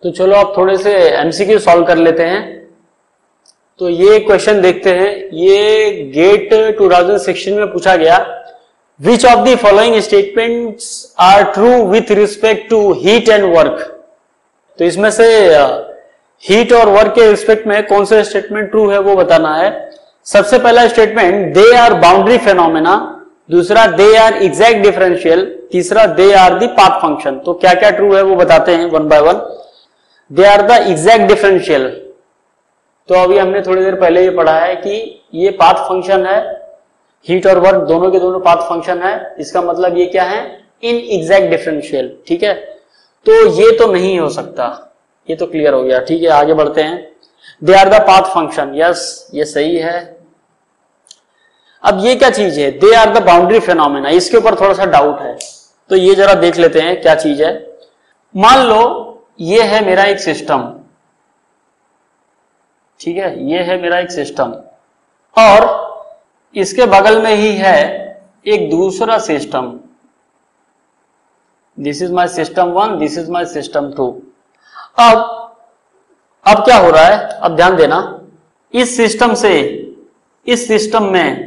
तो चलो आप थोड़े से एमसीक्यू सॉल्व कर लेते हैं। तो ये क्वेश्चन देखते हैं, ये गेट 2016 में पूछा गया, which of the following statements are true with respect to heat and work. तो इसमें से हीट और वर्क के रिस्पेक्ट में कौन सा स्टेटमेंट ट्रू है वो बताना है। सबसे पहला statement, they are boundary phenomena, दूसरा दे आर एग्जैक्ट डिफरेंशियल, तीसरा they are the path function. तो क्या क्या ट्रू है वो बताते हैं one by one. They are the exact differential, तो अभी हमने थोड़ी देर पहले ये पढ़ा है कि ये पाथ फंक्शन है, हीट और वर्क दोनों के दोनों पाथ फंक्शन है, इसका मतलब ये क्या है, इन एग्जैक्ट डिफरेंशियल। ठीक है, तो ये तो नहीं हो सकता, ये तो क्लियर हो गया। ठीक है, आगे बढ़ते हैं। They are the path function, yes ये सही है। अब ये क्या चीज है, they are the boundary phenomena, इसके ऊपर थोड़ा सा डाउट है, तो ये जरा देख लेते हैं क्या चीज है। मान लो ये है मेरा एक सिस्टम, ठीक है, ये है मेरा एक सिस्टम और इसके बगल में ही है एक दूसरा system. This is my system 1, this is my system 2। अब क्या हो रहा है, अब ध्यान देना, इस सिस्टम से इस सिस्टम में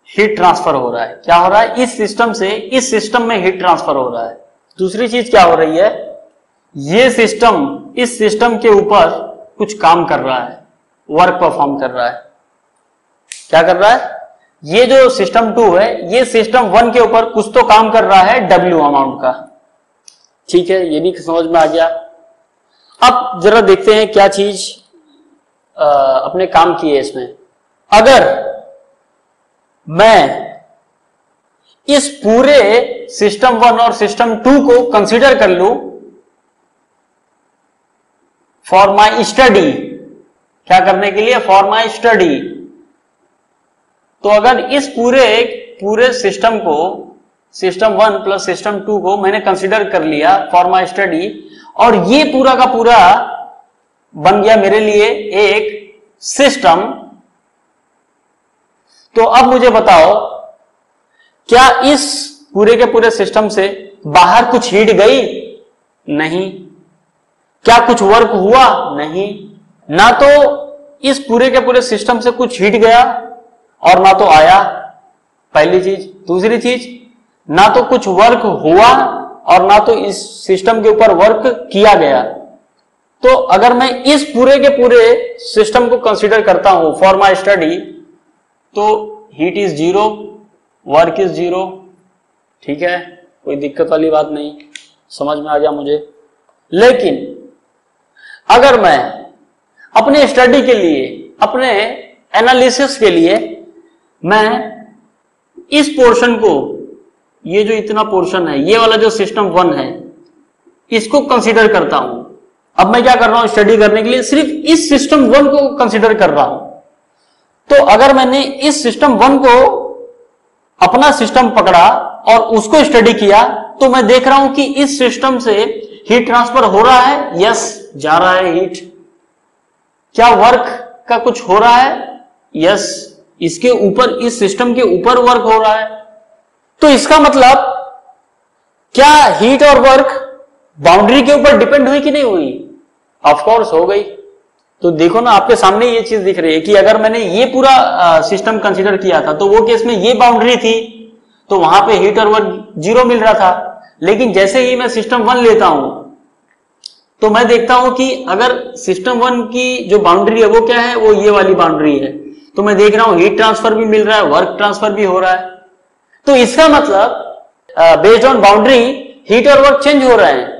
हीट ट्रांसफर हो रहा है। क्या हो रहा है, इस सिस्टम से इस सिस्टम में हीट ट्रांसफर हो रहा है। दूसरी चीज क्या हो रही है, ये सिस्टम इस सिस्टम के ऊपर कुछ काम कर रहा है, वर्क परफॉर्म कर रहा है। क्या कर रहा है, ये जो सिस्टम 2 है ये सिस्टम 1 के ऊपर कुछ तो काम कर रहा है W अमाउंट का। ठीक है, ये भी समझ में आ गया। अब जरा देखते हैं क्या चीज अपने काम की है इसमें। अगर मैं इस पूरे सिस्टम 1 और सिस्टम 2 को कंसीडर कर लूं फॉर माई स्टडी, क्या करने के लिए, फॉर माई स्टडी, तो अगर इस पूरे सिस्टम को, सिस्टम 1 प्लस सिस्टम 2 को मैंने कंसीडर कर लिया फॉर माई स्टडी, और ये पूरा का पूरा बन गया मेरे लिए एक सिस्टम, तो अब मुझे बताओ क्या इस पूरे के पूरे सिस्टम से बाहर कुछ हीट गई? नहीं। क्या कुछ वर्क हुआ? नहीं। ना तो इस पूरे के पूरे सिस्टम से कुछ हीट गया और ना तो आया, पहली चीज। दूसरी चीज, ना तो कुछ वर्क हुआ और ना तो इस सिस्टम के ऊपर वर्क किया गया। तो अगर मैं इस पूरे के पूरे सिस्टम को कंसीडर करता हूं फॉर माई स्टडी, तो हीट इज 0, वर्क इज 0। ठीक है, कोई दिक्कत वाली बात नहीं, समझ में आ गया मुझे। लेकिन अगर मैं अपने स्टडी के लिए, अपने एनालिसिस के लिए, मैं इस पोर्शन को, ये जो इतना पोर्शन है, ये वाला जो सिस्टम 1 है, इसको कंसीडर करता हूं। अब मैं क्या कर रहा हूं, स्टडी करने के लिए सिर्फ इस सिस्टम 1 को कंसीडर कर रहा हूं। तो अगर मैंने इस सिस्टम 1 को अपना सिस्टम पकड़ा और उसको स्टडी किया, तो मैं देख रहा हूं कि इस सिस्टम से हीट ट्रांसफर हो रहा है, यस जा रहा है हीट। क्या वर्क का कुछ हो रहा है? यस, इसके ऊपर, इस सिस्टम के ऊपर वर्क हो रहा है। तो इसका मतलब क्या हीट और वर्क बाउंड्री के ऊपर डिपेंड हुई कि नहीं हुई? ऑफ कोर्स हो गई। तो देखो ना, आपके सामने ये चीज दिख रही है कि अगर मैंने ये पूरा सिस्टम कंसीडर किया था, तो वो केस में ये बाउंड्री थी, तो वहां पे हीट और वर्क 0 मिल रहा था। लेकिन जैसे ही मैं सिस्टम 1 लेता हूं, तो मैं देखता हूं कि अगर सिस्टम 1 की जो बाउंड्री है वो क्या है, वो ये वाली बाउंड्री है। तो मैं देख रहा हूं हीट ट्रांसफर भी मिल रहा है, वर्क ट्रांसफर भी हो रहा है। तो इसका मतलब बेस्ड ऑन बाउंड्री हीट और वर्क चेंज हो रहे हैं।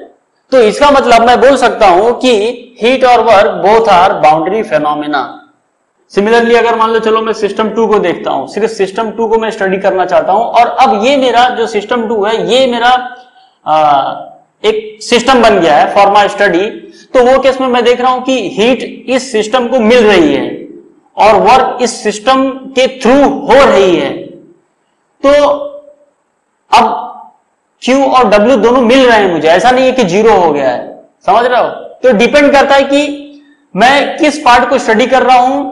तो इसका मतलब मैं बोल सकता हूं कि हीट और work both are boundary phenomena. Similarly अगर मान लो, चलो मैं सिस्टम 2 को देखता हूं, सिर्फ सिस्टम 2 को मैं स्टडी करना चाहता हूं, और अब ये मेरा जो सिस्टम 2 है, ये मेरा एक सिस्टम बन गया है फॉर माई स्टडी। तो वो केस में मैं देख रहा हूं कि हीट इस सिस्टम को मिल रही है और वर्क इस सिस्टम के थ्रू हो रही है। तो अब Q और W दोनों मिल रहे हैं मुझे, ऐसा नहीं है कि 0 हो गया है, समझ रहे हो? तो डिपेंड करता है कि मैं किस पार्ट को स्टडी कर रहा हूं,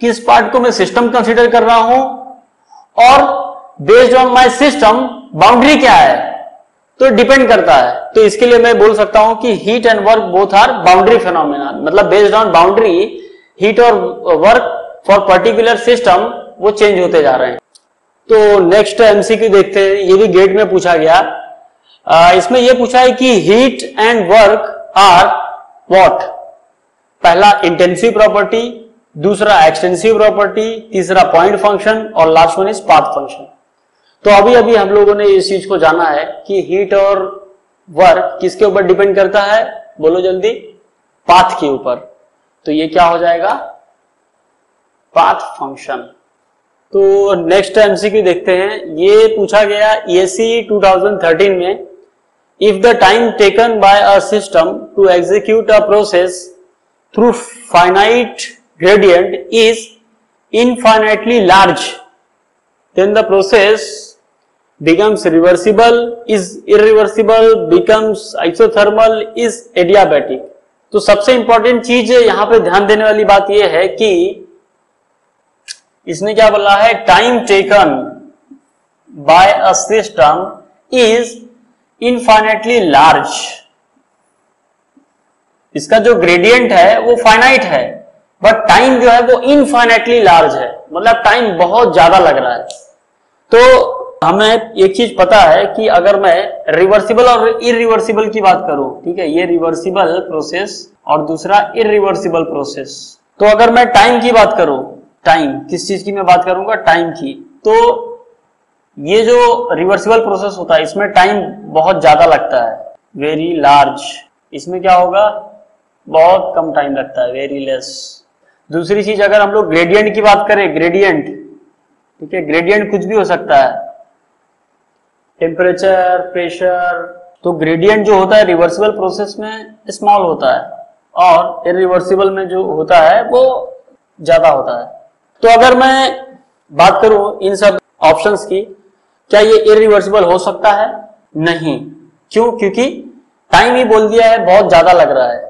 किस पार्ट को मैं सिस्टम कंसीडर कर रहा हूं, और based on my system boundary क्या है। तो डिपेंड करता है। तो इसके लिए मैं बोल सकता हूं कि heat and work both are boundary phenomena, मतलब बेस्ड ऑन बाउंड्री हीट और वर्क फॉर पर्टिकुलर सिस्टम वो चेंज होते जा रहे हैं। तो नेक्स्ट एमसीक्यू देखते हैं, ये भी गेट में पूछा गया। इसमें यह पूछा है कि heat and work are what. पहला इंटेंसिव प्रॉपर्टी, दूसरा एक्सटेंसिव प्रॉपर्टी, तीसरा पॉइंट फंक्शन और last one is path function. तो अभी अभी हम लोगों ने इस चीज को जाना है कि हीट और वर्क किसके ऊपर डिपेंड करता है, बोलो जल्दी, पाथ के ऊपर। तो ये क्या हो जाएगा, पाथ फंक्शन। तो नेक्स्ट एमसीक्यू देखते हैं, ये पूछा गया ESE 2013 में, if the time taken by a system to execute a process through finite gradient is infinitely large, then the process becomes reversible, is irreversible, becomes isothermal, is adiabatic। तो सबसे important चीज यहां पे ध्यान देने वाली बात यह है कि इसने क्या बोला है, time taken by a system is infinitely large. इसका जो ग्रेडियंट है वो फाइनाइट है, बट टाइम जो है वो इनफाइनाइटली लार्ज है, मतलब टाइम बहुत ज्यादा लग रहा है। तो हमें एक चीज पता है कि अगर मैं रिवर्सिबल और इरिवर्सिबल की बात करूं, ठीक है, ये रिवर्सिबल प्रोसेस और दूसरा इरिवर्सिबल प्रोसेस। तो अगर मैं टाइम की बात करूं, टाइम किस चीज की मैं बात करूंगा, टाइम की, तो ये जो रिवर्सिबल प्रोसेस होता है इसमें टाइम बहुत ज्यादा लगता है, वेरी लार्ज। इसमें क्या होगा, बहुत कम टाइम लगता है, वेरी लेस। दूसरी चीज, अगर हम लोग ग्रेडियंट की बात करें, ग्रेडियंट, ठीक है, ग्रेडियंट कुछ भी हो सकता है, टेम्परेचर, प्रेशर। तो ग्रेडियंट जो होता है रिवर्सिबल प्रोसेस में स्मॉल होता है और इरिवर्सिबल में जो होता है वो ज्यादा होता है। तो अगर मैं बात करूं इन सब ऑप्शंस की, क्या ये इरिवर्सिबल हो सकता है? नहीं। क्यों? क्योंकि टाइम ही बोल दिया है बहुत ज्यादा लग रहा है।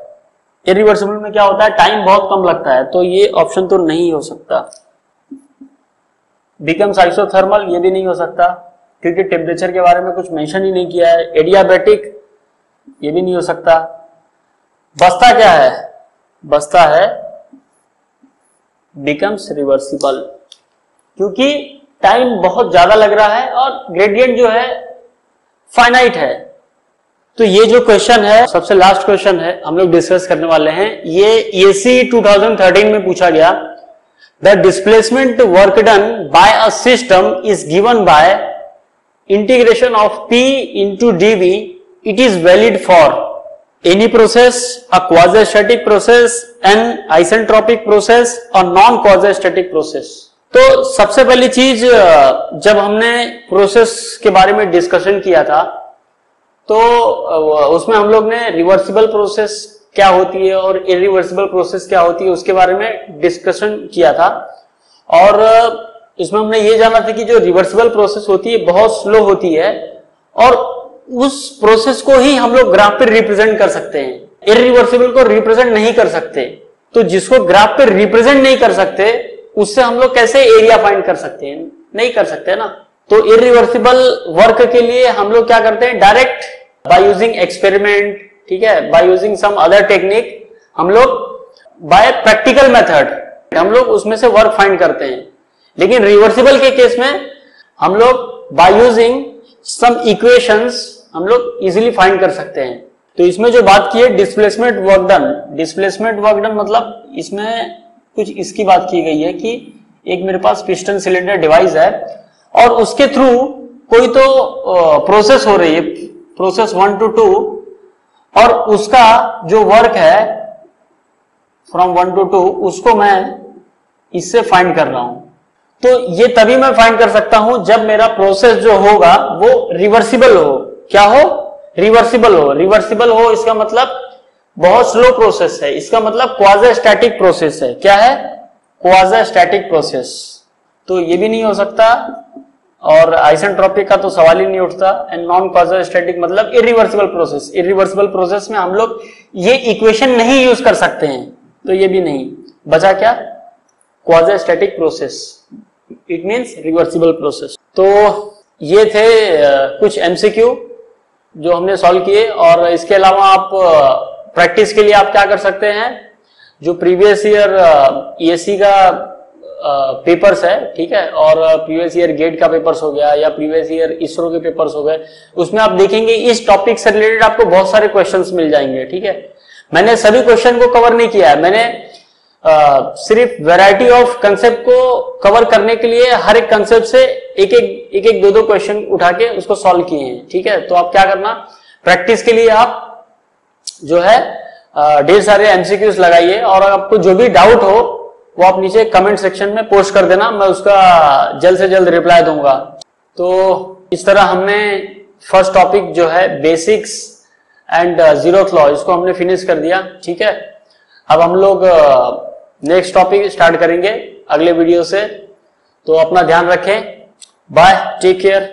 इरिवर्सिबल में क्या होता है, टाइम बहुत कम लगता है, तो ये ऑप्शन तो नहीं हो सकता। बिकम्स आइसोथर्मल, ये भी नहीं हो सकता क्योंकि टेम्परेचर के बारे में कुछ मेंशन ही नहीं किया है। एडियाबैटिक, ये भी नहीं हो सकता। बचता क्या है, बचता है बिकम्स रिवर्सिबल, क्योंकि टाइम बहुत ज्यादा लग रहा है और ग्रेडियंट जो है फाइनाइट है। तो ये जो क्वेश्चन है, सबसे लास्ट क्वेश्चन है हम लोग डिस्कस करने वाले हैं, ये ESE 2013 में पूछा गया। The displacement work done by a system is given by integration of P into dV. It is valid for any process, a quasi-static process, an isentropic process और non-quasi-static process। तो सबसे पहली चीज, जब हमने प्रोसेस के बारे में डिस्कशन किया था तो उसमें हम लोग ने रिवर्सिबल प्रोसेस क्या होती है और इरिवर्सिबल प्रोसेस क्या होती है उसके बारे में डिस्कशन किया था। और इसमें हमने ये जाना था कि जो रिवर्सिबल प्रोसेस होती है बहुत स्लो होती है और उस प्रोसेस को ही हम लोग ग्राफ पे रिप्रेजेंट कर सकते हैं, इरिवर्सिबल को रिप्रेजेंट नहीं कर सकते। तो जिसको ग्राफ पे रिप्रेजेंट नहीं कर सकते उससे हम लोग कैसे एरिया फाइंड कर सकते हैं, नहीं कर सकते ना। तो इरिवर्सिबल वर्क के लिए हम लोग क्या करते हैं, डायरेक्ट बाय यूजिंग एक्सपेरिमेंट, ठीक है, by using some other technique, हम लोग बाय प्रैक्टिकल मेथड हम लोग उसमें से वर्क फाइंड करते हैं। लेकिन रिवर्सिबल के केस में हम लोग बाय यूजिंग सम इक्वेशंस हम लोग इजीली फाइंड कर सकते हैं। तो इसमें जो बात की है displacement work done, displacement work done मतलब इसमें कुछ इसकी बात की गई है कि एक मेरे पास पिस्टन सिलेंडर डिवाइस है और उसके थ्रू कोई तो प्रोसेस हो रही है, प्रोसेस 1 to 2, और उसका जो वर्क है फ्रॉम 1 to 2 उसको मैं इससे फाइंड कर रहा हूं। तो ये तभी मैं फाइंड कर सकता हूं जब मेरा प्रोसेस जो होगा वो रिवर्सिबल हो। क्या हो? रिवर्सिबल हो। रिवर्सिबल हो इसका मतलब बहुत स्लो प्रोसेस है, इसका मतलब क्वाज़ी स्टैटिक प्रोसेस है। क्या है? Quasi static process. तो ये भी नहीं हो सकता और आइसेंट्रोपिक का तो सवाल ही नहीं उठता। एंड नॉन क्वाज़ी स्टैटिक मतलब इरिवर्सिबल प्रोसेस। इरिवर्सिबल प्रोसेस में हम लोग ये इक्वेशन नहीं यूज कर सकते हैं, तो ये भी नहीं। बचा क्या? Quasi static process, it means reversible process. तो ये थे कुछ एमसीक्यू जो हमने सॉल्व किए। और इसके अलावा आप प्रैक्टिस के लिए आप क्या कर सकते हैं, जो प्रीवियस ईयर ईएससी का पेपर्स है, ठीक है, और प्रीवियस ईयर गेट का पेपर्स हो गया या प्रीवियस ईयर इसरो के पेपर्स हो गए, उसमें आप देखेंगे इस टॉपिक से रिलेटेड आपको बहुत सारे क्वेश्चंस मिल जाएंगे। ठीक है, मैंने सभी क्वेश्चन को कवर नहीं किया है, मैंने सिर्फ वैरायटी ऑफ कंसेप्ट को कवर करने के लिए हर एक कंसेप्ट से एक दो क्वेश्चन उठा के उसको सॉल्व किए हैं। ठीक है, तो आप क्या करना, प्रैक्टिस के लिए आप जो है ढेर सारे एमसीक्यूज लगाइए, और आपको जो भी डाउट हो वो आप नीचे कमेंट सेक्शन में पोस्ट कर देना, मैं उसका जल्द से जल्द रिप्लाई दूंगा। तो इस तरह हमने फर्स्ट टॉपिक जो है बेसिक्स एंड जीरोथ लॉ, इसको हमने फिनिश कर दिया। ठीक है, अब हम लोग नेक्स्ट टॉपिक स्टार्ट करेंगे अगले वीडियो से। तो अपना ध्यान रखें, बाय, टेक केयर।